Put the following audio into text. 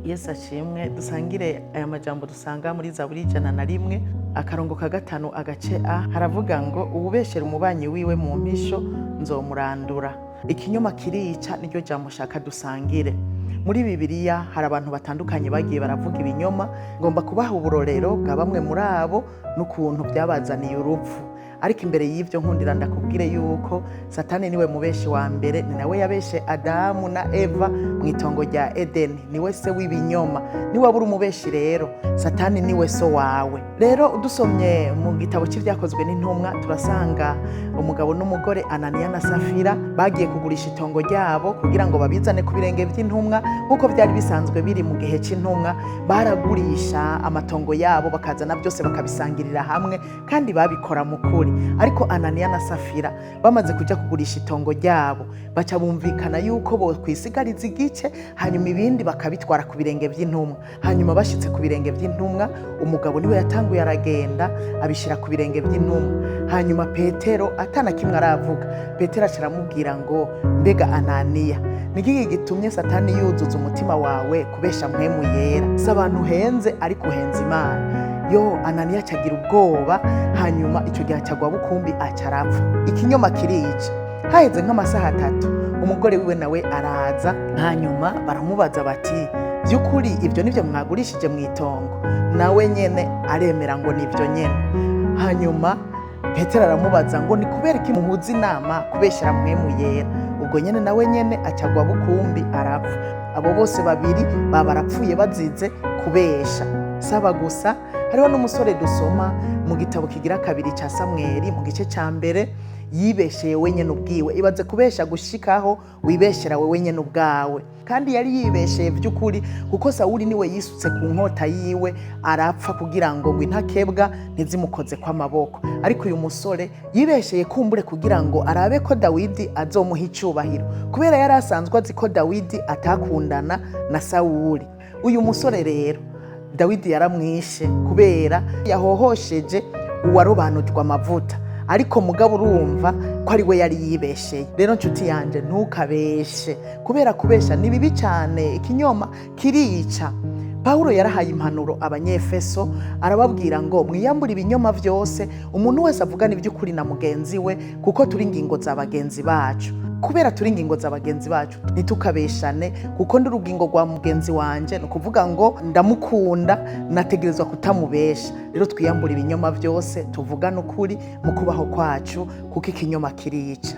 Yesu ashimwe dusangire aya majambo dusanga muri Zaburi 101 akarongo ka 5 agace A haravuga ngo ububeshera umubanyi wiwe mu mpisho nzomurandura. Ikinyoma kirica niryo jambo shaka dusangire. Muri Bibiliya hari abantu batandukanye bagiye baravuga ibinyoma, ngomba kubaha uburorero bwa bamwe muri abo n'ukuntu byabazaniye urupfu. Ariko imbere y'ivyo nkundira ndakubwire yuko Satani niwe mubeshi wa mbere, ni nawe yabeshe Adamu na Eva mwitongo rya Edeni, niwe se w'ibinyoma. Ni wabura umubeshi rero, Satani niwe so wawe. Rero dusomye mu gitabo cy'ivyakozwe n'intumwa turasanga umugabo n'umugore Ananiya na Safira bagiye kugurisha itongo ryabo kugira ngo babizane ku birenge vy'intumwa, nkuko byari bisanzwe biri mu gihe c'intumwa. Baragurisha amatongo yabo bakazana byose bakabisangirira hamwe, kandi babikora mu kuri. Ariko Ananiya na Safira bamaze kuja kugurisha itongo ryabo, baca bumvikana yuko bo kwisigariza igice, hanyuma ibindi bakabitwara ku birenge vy'intumwa. Hanyuma bashitse ku birenge vy'intumwa, umugabo niwe yatanguye aragenda abishira ku birenge vy'intumwa. Hanyuma Petero atana kimwe aravuga, Petero acaramubwira ngo mbega Ananiya, niki gitumye Satani yuzuza umutima wawe kubesha mpwemu yera? Si abantu henze ariko uhenze Imana. Yo Ananiya acagira ubwoba, hanyuma ico gihe acagwa bukumbi acarapfa. Ikinyoma kirica. Haheze nk'amasaha 3 umugore wiwe nawe araza, hanyuma baramubaza bati byukuri ivyo nivyo mwagurishije mwitongo? Nawe nyene aremera ngo nivyo nyene. Hanyuma Petero aramubaza ngo ni kubera iki muhuza inama kubeshera mpwemu yera? Ubwo nyene nawe nyene acagwa bukumbi arapfa. Abo bose babiri barapfuye bazize kubesha. Saba gusa hariho n'umusore dusoma mu gitabo kigira 2 ca Samweli mu gice ca mbere, yibesheye wenyene ubwiwe. Ibaze kubesha gushikaho wibeshera wenyene ubwawe, kandi yari yibesheye vy'ukuri kuko Sawuli niwe yisutse ku nkota yiwe arapfa kugira ngo intakebwa ntizimukoze kwa maboko. Ariko uyu musore yibesheye kumbure kugira ngo arabe ko Dawidi azomuha icubahiro, kubera yari asanzwe azi ko Dawidi atakundana na Sawuli. Uyu musore rero Dawidi yaramwishe kubera yahohosheje uwarobanurwa amavuta, ariko mugabo urumva ko ari we yari yibesheye. Rero nshuti yanje ntukabeshe, kubera kubesha ni bibi cyane, ikinyoma kirica. Paulo yarahaye impanuro abanyefeso, arababwira ngo mwiyambure ibinyoma vyose, umuntu wese avugana ivy'ukuri na mugenzi we, kuko turi ingingo za bagenzi bacu. Kubera turi ingingo za bagenzi bacu nitukabeshane, kuko ndi urugingo rwa mugenzi wanje, no kuvuga ngo ndamukunda, nategerezwa kutamubesha. Rero twiyambura ibinyoma vyose, tuvugana ukuri mu kubaho kwacu, kuko ikinyoma kirica.